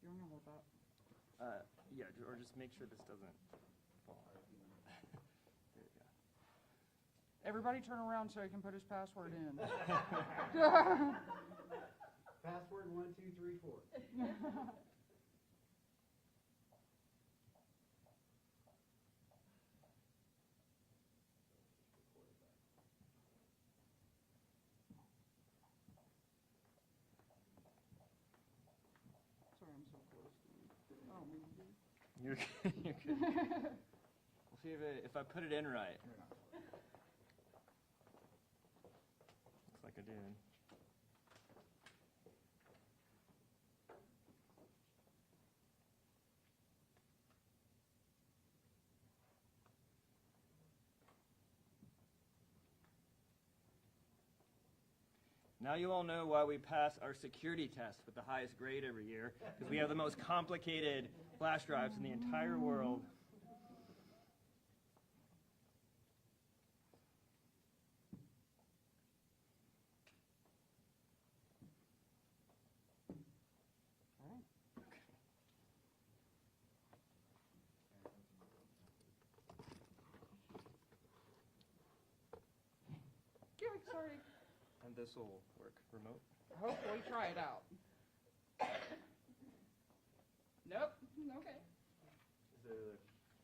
You want to hold that? Yeah, or just make sure this doesn't fall. There you go. Everybody turn around so he can put his password in. Password 1, 2, 3, 4. Sorry, I'm so close to you. Oh, me too. You're good. You're good. We'll see if I put it in right. Looks like I did. Now you all know why we pass our security test with the highest grade every year, because we have the most complicated flash drives in the entire world. Sorry. And this will work remote. Hopefully, try it out. Nope. Okay. Is there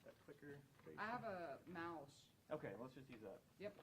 that clicker? I have a mouse. Okay, let's just use that. Yep.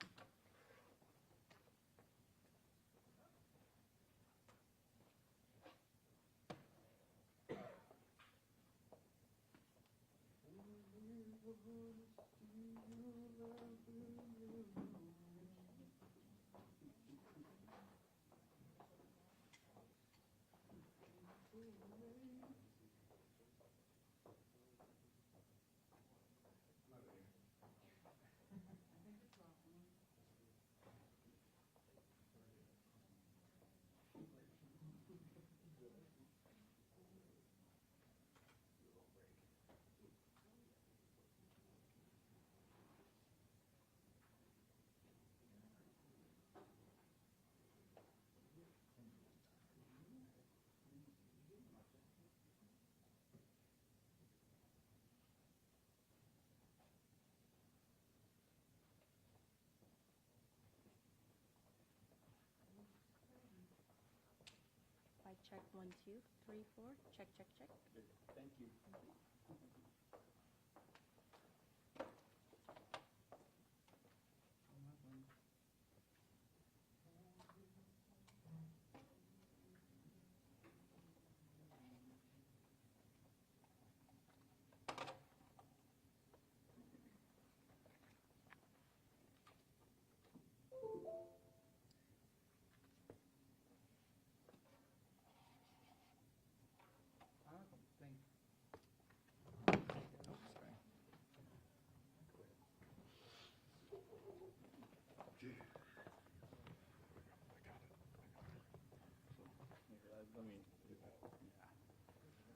Check 1, 2, 3, 4. Check, check, check. Thank you.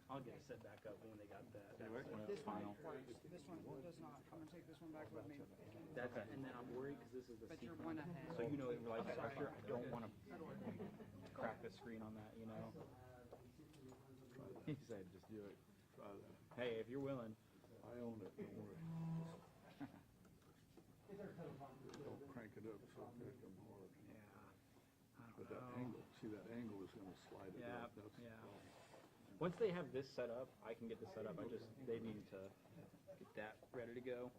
I'll get it set back up when they got that. This one works. This one does not. I'm going to take this one back with me. That's okay. And then I'm worried because this is the But you're sequence. one ahead. So you know it relies on pressure. I don't want to crack the screen on that, you know. He said, just do it. Hey, if you're willing. I own it, don't worry. Don't crank it up so it can hard. Yeah. But that angle, see that angle is going to slide it up. That's the problem. Once they have this set up, I can get this set up. They need to get that ready to go.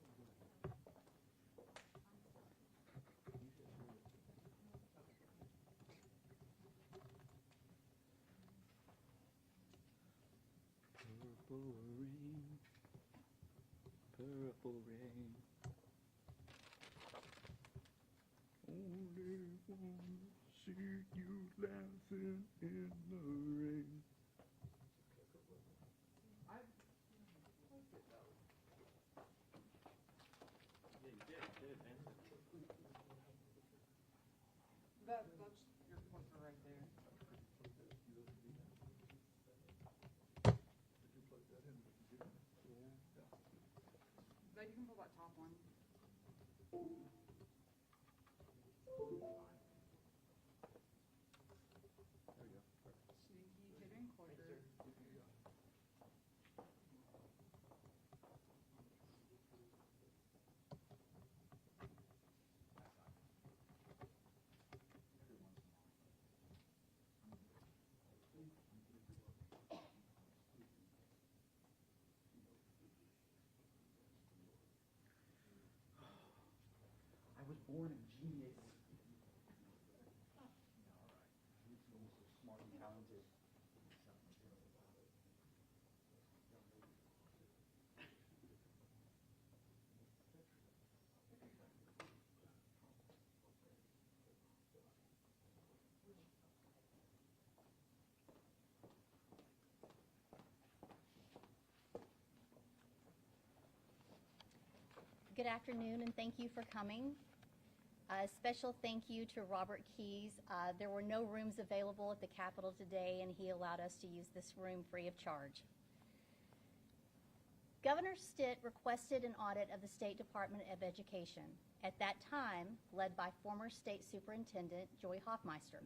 Purple rain, purple rain. Only want to see you laughing in the rain. That's your clicker right there. But you can pull that top one. Sneaky getting closer. Born a genius. Smart and talented. Good afternoon, and thank you for coming. A special thank you to Robert Keyes. There were no rooms available at the Capitol today, and he allowed us to use this room free of charge. Governor Stitt requested an audit of the State Department of Education, at that time led by former State Superintendent Joy Hoffmeister.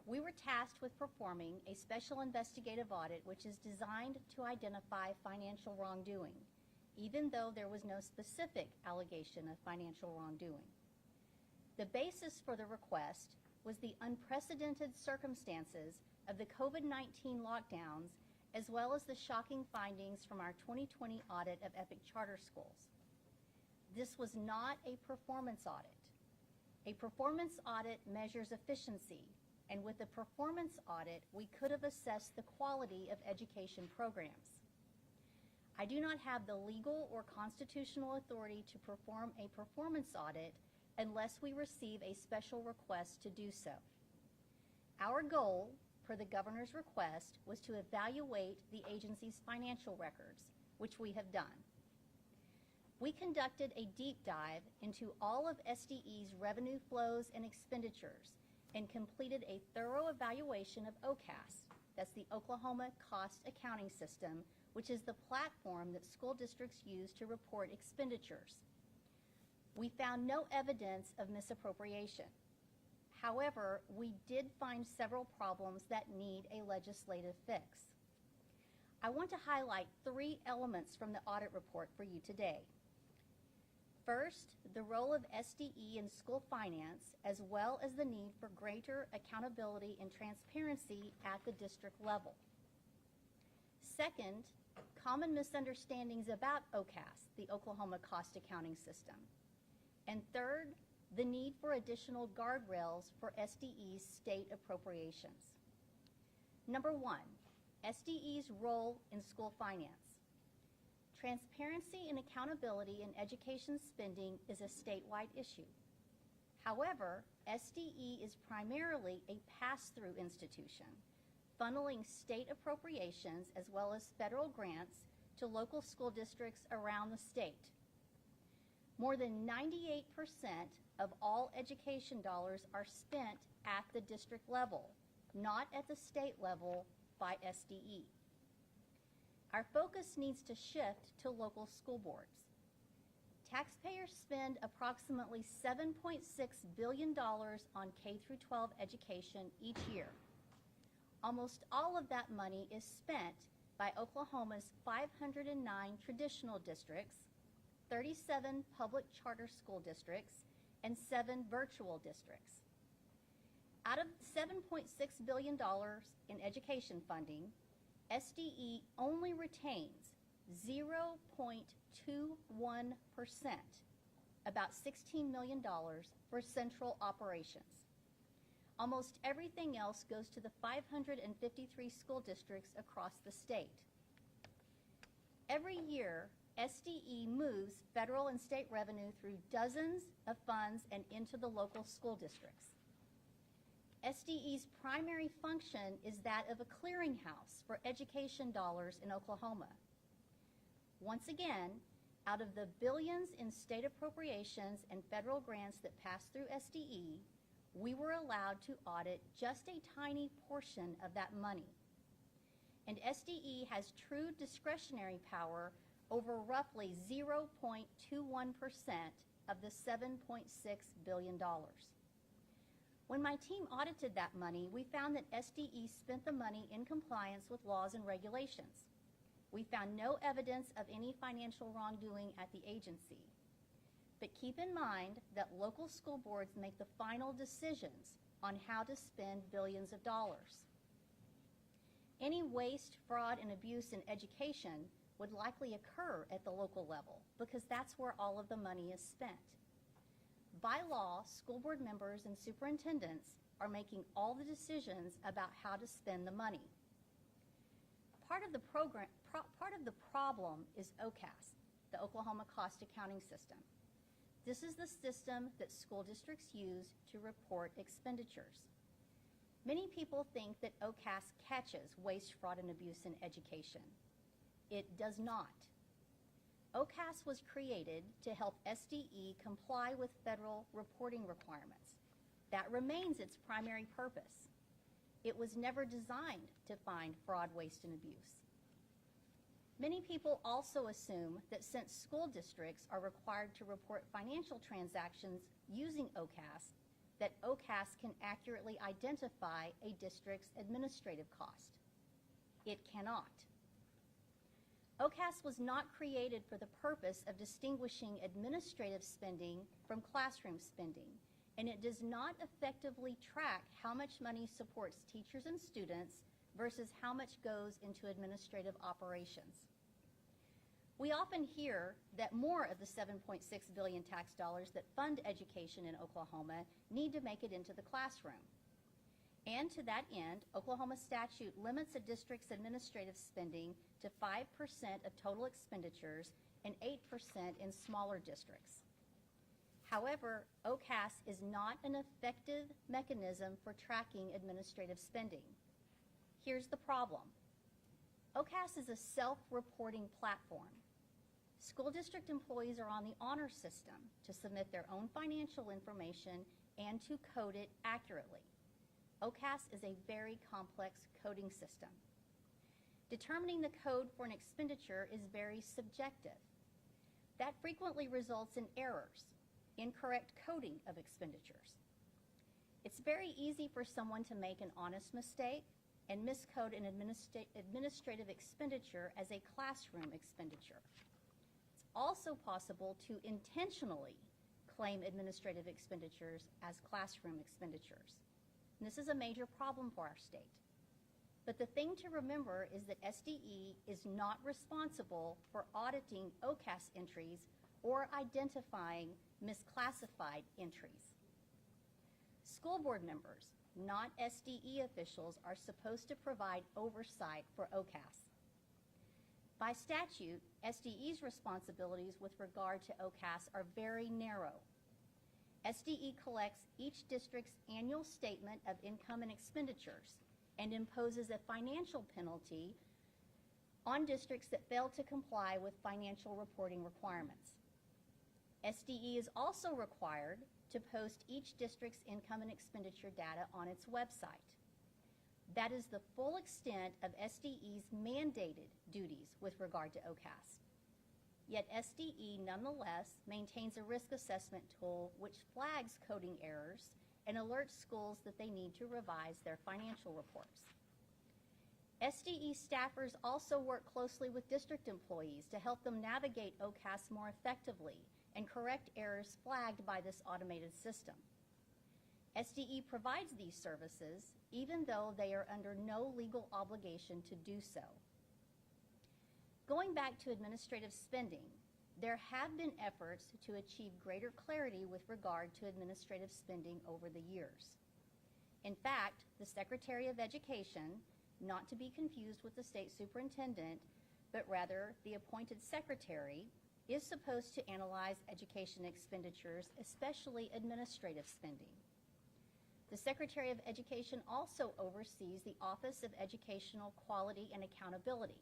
We were tasked with performing a special investigative audit which is designed to identify financial wrongdoing, even though there was no specific allegation of financial wrongdoing. The basis for the request was the unprecedented circumstances of the COVID-19 lockdowns, as well as the shocking findings from our 2020 audit of Epic Charter Schools. This was not a performance audit. A performance audit measures efficiency, and with a performance audit, we could have assessed the quality of education programs. I do not have the legal or constitutional authority to perform a performance audit unless we receive a special request to do so. Our goal, per the governor's request, was to evaluate the agency's financial records, which we have done. We conducted a deep dive into all of SDE's revenue flows and expenditures and completed a thorough evaluation of OCAS, that's the Oklahoma Cost Accounting System, which is the platform that school districts use to report expenditures. We found no evidence of misappropriation. However, we did find several problems that need a legislative fix. I want to highlight 3 elements from the audit report for you today. First, the role of SDE in school finance, as well as the need for greater accountability and transparency at the district level. Second, common misunderstandings about OCAS, the Oklahoma Cost Accounting System. And third, the need for additional guardrails for SDE's state appropriations. Number 1, SDE's role in school finance. Transparency and accountability in education spending is a statewide issue. However, SDE is primarily a pass-through institution, funneling state appropriations as well as federal grants to local school districts around the state. More than 98% of all education dollars are spent at the district level, not at the state level by SDE. Our focus needs to shift to local school boards. Taxpayers spend approximately $7.6 billion on K-12 education each year. Almost all of that money is spent by Oklahoma's 509 traditional districts, 37 public charter school districts, and 7 virtual districts. Out of $7.6 billion in education funding, SDE only retains 0.21%, about $16 million, for central operations. Almost everything else goes to the 553 school districts across the state. Every year, SDE moves federal and state revenue through dozens of funds and into the local school districts. SDE's primary function is that of a clearinghouse for education dollars in Oklahoma. Once again, out of the billions in state appropriations and federal grants that pass through SDE, we were allowed to audit just a tiny portion of that money. And SDE has true discretionary power over roughly 0.21% of the $7.6 billion. When my team audited that money, we found that SDE spent the money in compliance with laws and regulations. We found no evidence of any financial wrongdoing at the agency. But keep in mind that local school boards make the final decisions on how to spend billions of dollars. Any waste, fraud, and abuse in education would likely occur at the local level because that's where all of the money is spent. By law, school board members and superintendents are making all the decisions about how to spend the money. Part of the problem is OCAS, the Oklahoma Cost Accounting System. This is the system that school districts use to report expenditures. Many people think that OCAS catches waste, fraud, and abuse in education. It does not. OCAS was created to help SDE comply with federal reporting requirements. That remains its primary purpose. It was never designed to find fraud, waste, and abuse. Many people also assume that since school districts are required to report financial transactions using OCAS, that OCAS can accurately identify a district's administrative cost. It cannot. OCAS was not created for the purpose of distinguishing administrative spending from classroom spending, and it does not effectively track how much money supports teachers and students versus how much goes into administrative operations. We often hear that more of the $7.6 billion tax dollars that fund education in Oklahoma need to make it into the classroom. And to that end, Oklahoma statute limits a district's administrative spending to 5% of total expenditures and 8% in smaller districts. However, OCAS is not an effective mechanism for tracking administrative spending. Here's the problem. OCAS is a self-reporting platform. School district employees are on the honor system to submit their own financial information and to code it accurately. OCAS is a very complex coding system. Determining the code for an expenditure is very subjective. That frequently results in errors, incorrect coding of expenditures. It's very easy for someone to make an honest mistake and miscode an administrative expenditure as a classroom expenditure. It's also possible to intentionally claim administrative expenditures as classroom expenditures. And this is a major problem for our state. But the thing to remember is that SDE is not responsible for auditing OCAS entries or identifying misclassified entries. School board members, not SDE officials, are supposed to provide oversight for OCAS. By statute, SDE's responsibilities with regard to OCAS are very narrow. SDE collects each district's annual statement of income and expenditures and imposes a financial penalty on districts that fail to comply with financial reporting requirements. SDE is also required to post each district's income and expenditure data on its website. That is the full extent of SDE's mandated duties with regard to OCAS. Yet SDE nonetheless maintains a risk assessment tool which flags coding errors and alerts schools that they need to revise their financial reports. SDE staffers also work closely with district employees to help them navigate OCAS more effectively and correct errors flagged by this automated system. SDE provides these services even though they are under no legal obligation to do so. Going back to administrative spending, there have been efforts to achieve greater clarity with regard to administrative spending over the years. In fact, the Secretary of Education, not to be confused with the state superintendent, but rather the appointed secretary, is supposed to analyze education expenditures, especially administrative spending. The Secretary of Education also oversees the Office of Educational Quality and Accountability,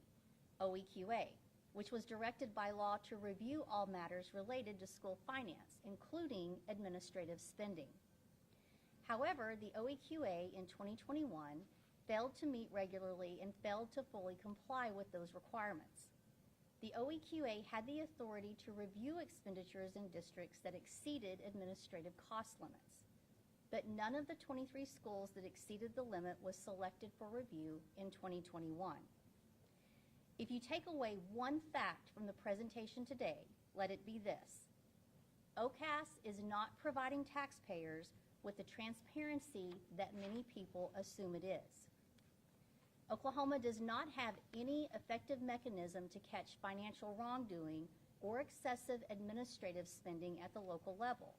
OEQA, which was directed by law to review all matters related to school finance, including administrative spending. However, the OEQA in 2021 failed to meet regularly and failed to fully comply with those requirements. The OEQA had the authority to review expenditures in districts that exceeded administrative cost limits, but none of the 23 schools that exceeded the limit was selected for review in 2021. If you take away one fact from the presentation today, let it be this. OCAS is not providing taxpayers with the transparency that many people assume it is. Oklahoma does not have any effective mechanism to catch financial wrongdoing or excessive administrative spending at the local level.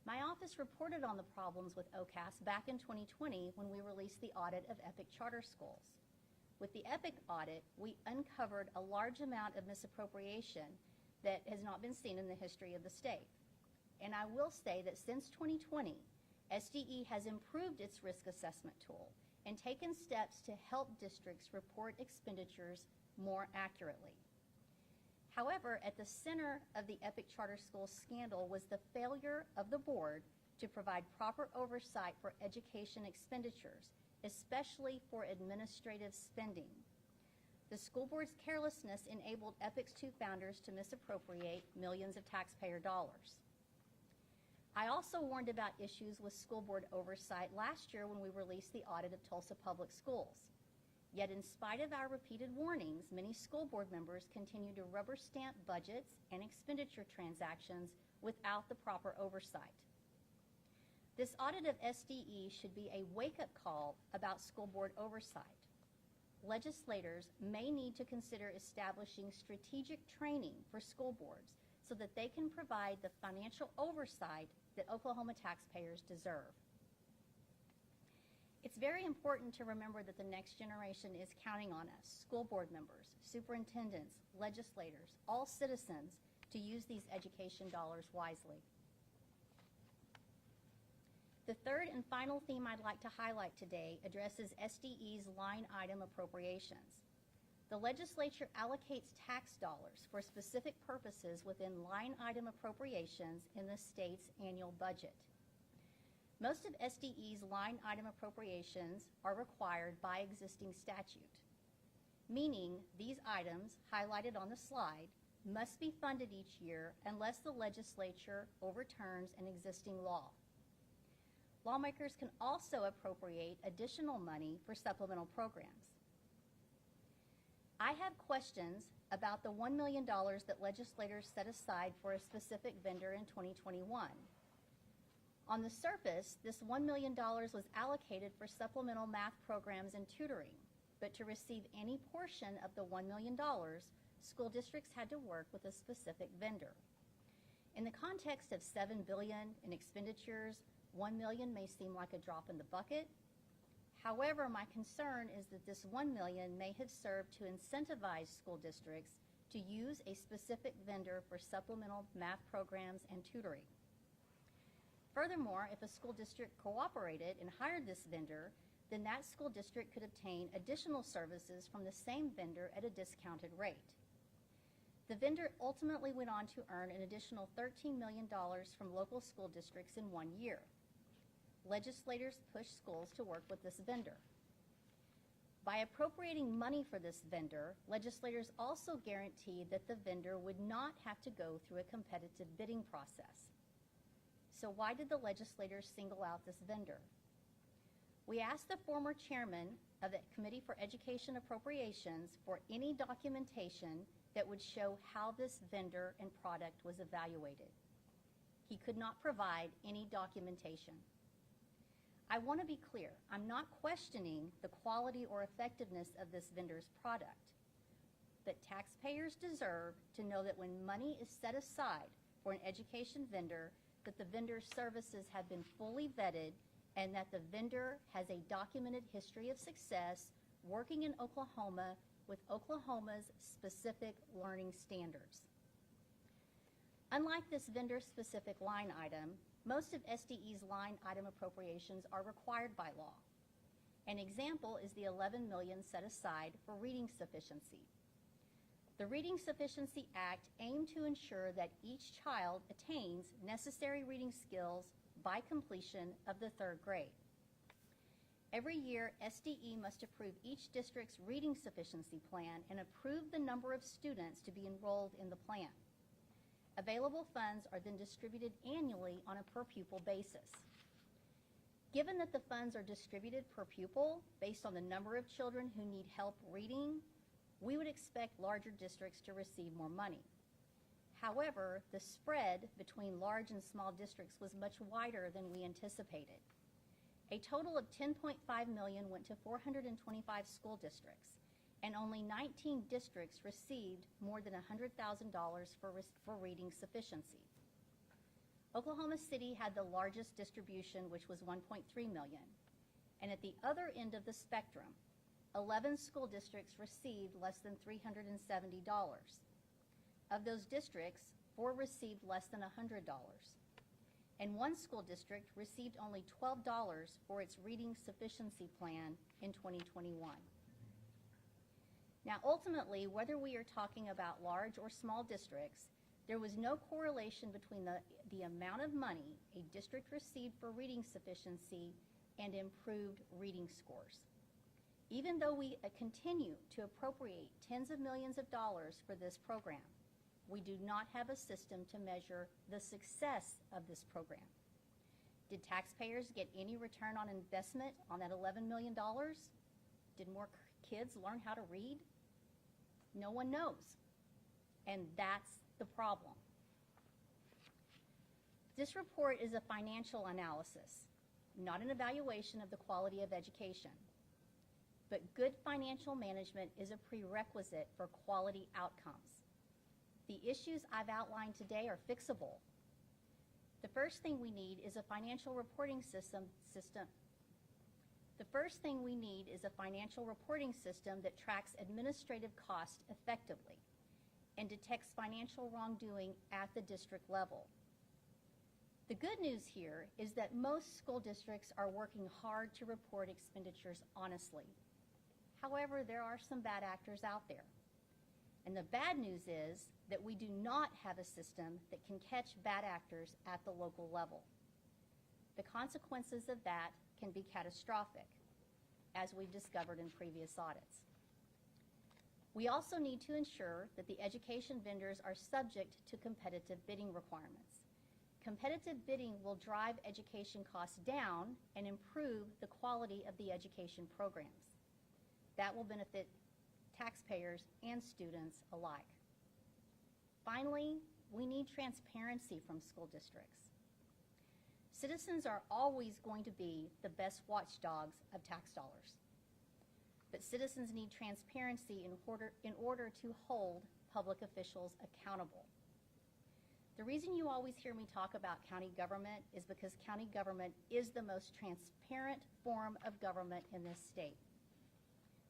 My office reported on the problems with OCAS back in 2020 when we released the audit of EPIC charter schools. With the EPIC audit, we uncovered a large amount of misappropriation that has not been seen in the history of the state. And I will say that since 2020, SDE has improved its risk assessment tool and taken steps to help districts report expenditures more accurately. However, at the center of the EPIC charter school scandal was the failure of the board to provide proper oversight for education expenditures, especially for administrative spending. The school board's carelessness enabled EPIC's two founders to misappropriate millions of taxpayer dollars. I also warned about issues with school board oversight last year when we released the audit of Tulsa Public Schools. Yet in spite of our repeated warnings, many school board members continue to rubber stamp budgets and expenditure transactions without the proper oversight. This audit of SDE should be a wake-up call about school board oversight. Legislators may need to consider establishing strategic training for school boards so that they can provide the financial oversight that Oklahoma taxpayers deserve. It's very important to remember that the next generation is counting on us, school board members, superintendents, legislators, all citizens, to use these education dollars wisely. The third and final theme I'd like to highlight today addresses SDE's line item appropriations. The legislature allocates tax dollars for specific purposes within line item appropriations in the state's annual budget. Most of SDE's line item appropriations are required by existing statute, meaning these items, highlighted on the slide, must be funded each year unless the legislature overturns an existing law. Lawmakers can also appropriate additional money for supplemental programs. I have questions about the $1 million that legislators set aside for a specific vendor in 2021. On the surface, this $1 million was allocated for supplemental math programs and tutoring, but to receive any portion of the $1 million, school districts had to work with a specific vendor. In the context of $7 billion in expenditures, $1 million may seem like a drop in the bucket. However, my concern is that this $1 million may have served to incentivize school districts to use a specific vendor for supplemental math programs and tutoring. Furthermore, if a school district cooperated and hired this vendor, then that school district could obtain additional services from the same vendor at a discounted rate. The vendor ultimately went on to earn an additional $13 million from local school districts in 1 year. Legislators pushed schools to work with this vendor. By appropriating money for this vendor, legislators also guaranteed that the vendor would not have to go through a competitive bidding process. So why did the legislators single out this vendor? We asked the former chairman of the Committee for Education Appropriations for any documentation that would show how this vendor and product was evaluated. He could not provide any documentation. I want to be clear, I'm not questioning the quality or effectiveness of this vendor's product, but taxpayers deserve to know that when money is set aside for an education vendor, that the vendor's services have been fully vetted and that the vendor has a documented history of success working in Oklahoma with Oklahoma's specific learning standards. Unlike this vendor-specific line item, most of SDE's line item appropriations are required by law. An example is the $11 million set aside for reading sufficiency. The Reading Sufficiency Act aimed to ensure that each child attains necessary reading skills by completion of the 3rd grade. Every year, SDE must approve each district's reading sufficiency plan and approve the number of students to be enrolled in the plan. Available funds are then distributed annually on a per-pupil basis. Given that the funds are distributed per pupil based on the number of children who need help reading, we would expect larger districts to receive more money. However, the spread between large and small districts was much wider than we anticipated. A total of $10.5 million went to 425 school districts, and only 19 districts received more than $100,000 for reading sufficiency. Oklahoma City had the largest distribution, which was 1.3 million. And at the other end of the spectrum, 11 school districts received less than $370. Of those districts, 4 received less than $100. And one school district received only $12 for its reading sufficiency plan in 2021. Now, ultimately, whether we are talking about large or small districts, there was no correlation between the amount of money a district received for reading sufficiency and improved reading scores. Even though we continue to appropriate tens of millions of dollars for this program, we do not have a system to measure the success of this program. Did taxpayers get any return on investment on that $11 million? Did more kids learn how to read? No one knows. And that's the problem. This report is a financial analysis, not an evaluation of the quality of education. But good financial management is a prerequisite for quality outcomes. The issues I've outlined today are fixable. The first thing we need is a financial reporting system. The first thing we need is a financial reporting system that tracks administrative costs effectively and detects financial wrongdoing at the district level. The good news here is that most school districts are working hard to report expenditures honestly. However, there are some bad actors out there. And the bad news is that we do not have a system that can catch bad actors at the local level. The consequences of that can be catastrophic, as we've discovered in previous audits. We also need to ensure that the education vendors are subject to competitive bidding requirements. Competitive bidding will drive education costs down and improve the quality of the education programs. That will benefit taxpayers and students alike. Finally, we need transparency from school districts. Citizens are always going to be the best watchdogs of tax dollars. But citizens need transparency in order to hold public officials accountable. The reason you always hear me talk about county government is because county government is the most transparent form of government in this state.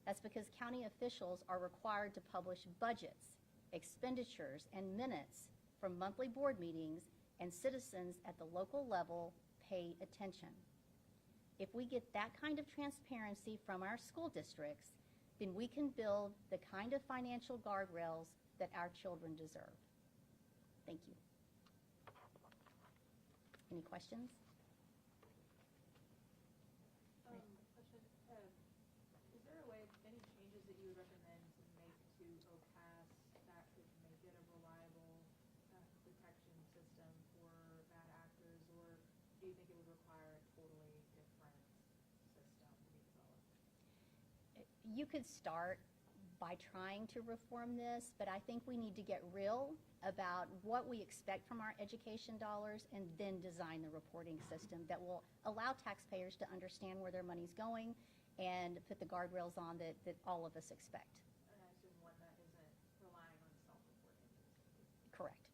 That's because county officials are required to publish budgets, expenditures, and minutes from monthly board meetings, and citizens at the local level pay attention. If we get that kind of transparency from our school districts, then we can build the kind of financial guardrails that our children deserve. Thank you. Any questions? Question. Is there a way, any changes that you would recommend to make to OCAS that could make it a reliable detection system for bad actors, or do you think it would require a totally different system to be developed? You could start by trying to reform this, but I think we need to get real about what we expect from our education dollars and then design the reporting system that will allow taxpayers to understand where their money's going and put the guardrails on that all of us expect. And I assume one that isn't relying on self-reporting. Correct.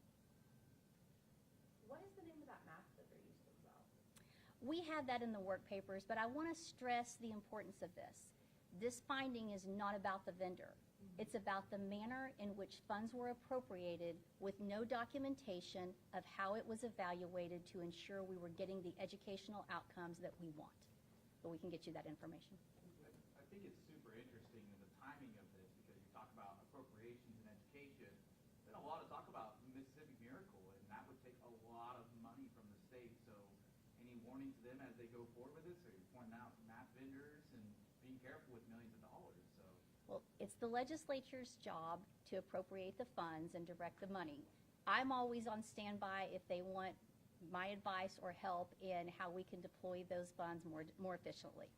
What is the name of that map that they're using about? We have that in the work papers, but I want to stress the importance of this. This finding is not about the vendor. It's about the manner in which funds were appropriated with no documentation of how it was evaluated to ensure we were getting the educational outcomes that we want. But we can get you that information. I think it's super interesting in the timing of this, because you talk about appropriations in education. There's been a lot of talk about Mississippi Miracle, and that would take a lot of money from the state. So any warning to them as they go forward with this? Are you pointing out math vendors and being careful with millions of dollars? So. Well, it's the legislature's job to appropriate the funds and direct the money. I'm always on standby if they want my advice or help in how we can deploy those funds more efficiently.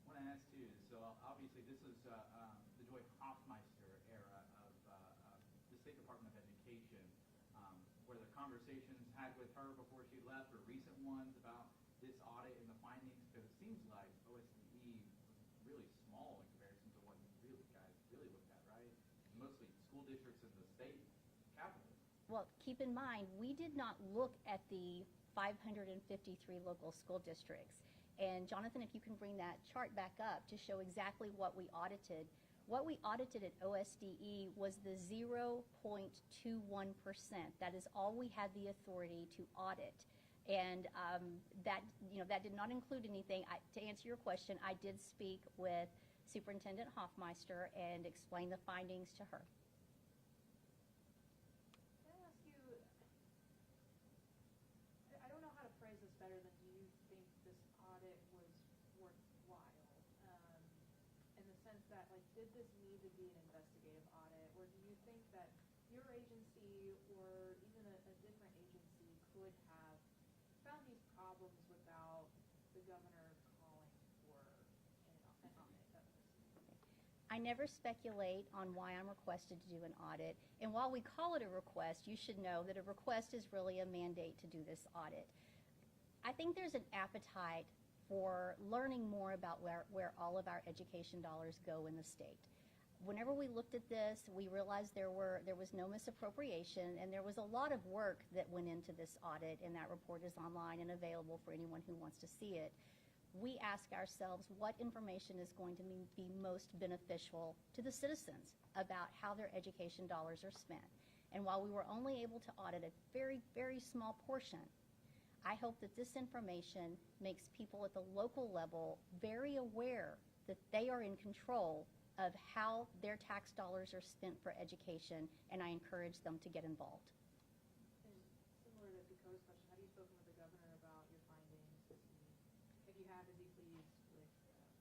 I want to ask too, so obviously this is the Joy Hoffmeister era of the State Department of Education. Were there conversations had with her before she left, or recent ones about this audit and the findings? Because it seems like OSDE was really small in comparison to what you guys really looked at, right? Mostly school districts in the state capital. Well, keep in mind, we did not look at the 553 local school districts. And Jonathan, if you can bring that chart back up to show exactly what we audited. What we audited at OSDE was the 0.21%. That is all we had the authority to audit. And that did not include anything. To answer your question, I did speak with Superintendent Hoffmeister and explain the findings to her. Can I ask you, I don't know how to phrase this better than do you think this audit was worthwhile? In the sense that, like, did this need to be an investigative audit, or do you think that your agency or even a different agency could have found these problems without the governor calling for an audit of this? I never speculate on why I'm requested to do an audit. And while we call it a request, you should know that a request is really a mandate to do this audit. I think there's an appetite for learning more about where all of our education dollars go in the state. Whenever we looked at this, we realized there was no misappropriation, and there was a lot of work that went into this audit, and that report is online and available for anyone who wants to see it. We ask ourselves what information is going to be most beneficial to the citizens about how their education dollars are spent. And while we were only able to audit a very, very small portion, I hope that this information makes people at the local level very aware that they are in control of how their tax dollars are spent for education, and I encourage them to get involved. And similar to Pico's question, have you spoken with the governor about your findings? If you have, is he pleased with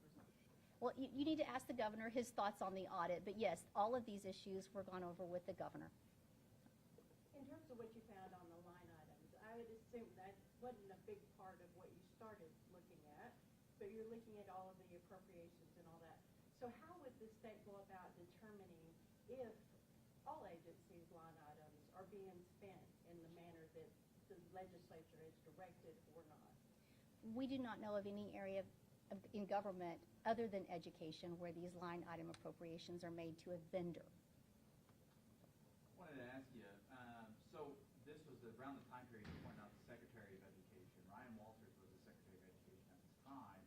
results? Well, you need to ask the governor his thoughts on the audit, but yes, all of these issues were gone over with the governor. In terms of what you found on the line items, I would assume that wasn't a big part of what you started looking at, but you're looking at all of the appropriations and all that. So how would the state go about determining if all agencies' line items are being spent in the manner that the legislature has directed or not? We do not know of any area in government other than education where these line item appropriations are made to a vendor. I wanted to ask you, so this was around the time period you pointed out the Secretary of Education. Ryan Walters was the Secretary of Education at this time.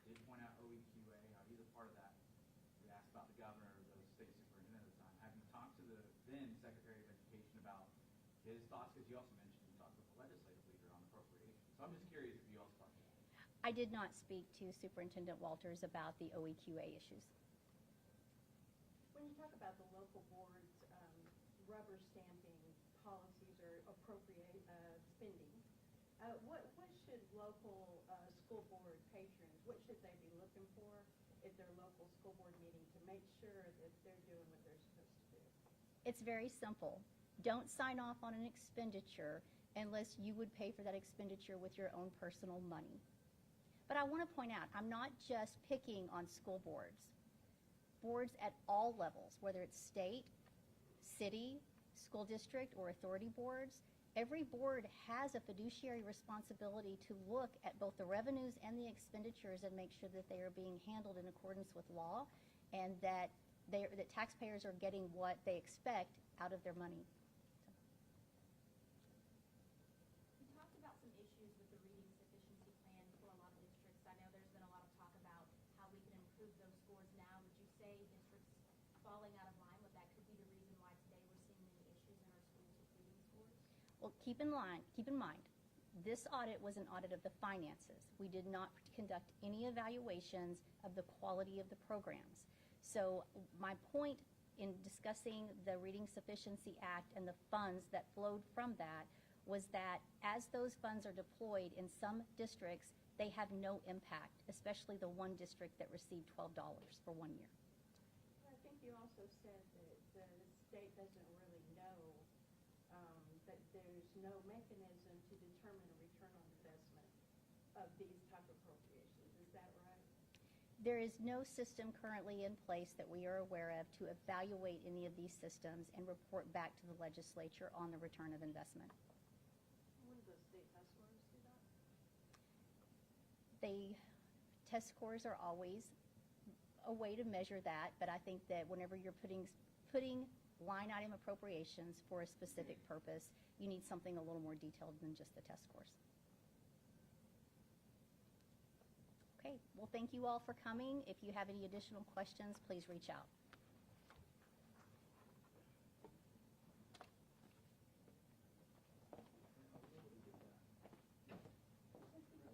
Did point out OEQA, how he's a part of that. We asked about the governor, the state superintendent at the time. Have you talked to the then Secretary of Education about his thoughts? Because you also mentioned you talked with the legislative leader on appropriations. So I'm just curious if you also talked to him. I did not speak to Superintendent Walters about the OEQA issues. When you talk about the local boards rubber stamping policies or appropriate spending, what should local school board patrons, what should they be looking for at their local school board meeting to make sure that they're doing what they're supposed to do? It's very simple. Don't sign off on an expenditure unless you would pay for that expenditure with your own personal money. But I want to point out, I'm not just picking on school boards. Boards at all levels, whether it's state, city, school district, or authority boards, every board has a fiduciary responsibility to look at both the revenues and the expenditures and make sure that they are being handled in accordance with law and that taxpayers are getting what they expect out of their money. You talked about some issues with the reading sufficiency plan for a lot of districts. I know there's been a lot of talk about how we can improve those scores now. Would you say districts falling out of line with that could be the reason why today we're seeing many issues in our schools with reading scores? Well, keep in mind, this audit was an audit of the finances. We did not conduct any evaluations of the quality of the programs. So my point in discussing the Reading Sufficiency Act and the funds that flowed from that was that as those funds are deployed in some districts, they have no impact, especially the one district that received $12 for 1 year. I think you also said that the state doesn't really know that there's no mechanism to determine a return on investment of these type of appropriations. Is that right? There is no system currently in place that we are aware of to evaluate any of these systems and report back to the legislature on the return of investment. Wouldn't the state test scores do that? Test scores are always a way to measure that, but I think that whenever you're putting line item appropriations for a specific purpose, you need something a little more detailed than just the test scores. Okay, well, thank you all for coming. If you have any additional questions, please reach out.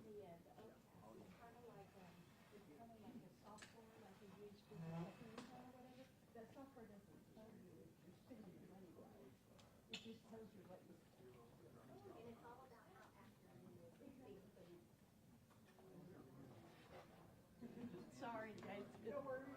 The OCAS is kind of like a software like you use for your checking account or whatever. That software doesn't tell you if you're spending money right. It just tells you what you spend. And it's all about how accurate it is. Sorry, guys. Don't worry.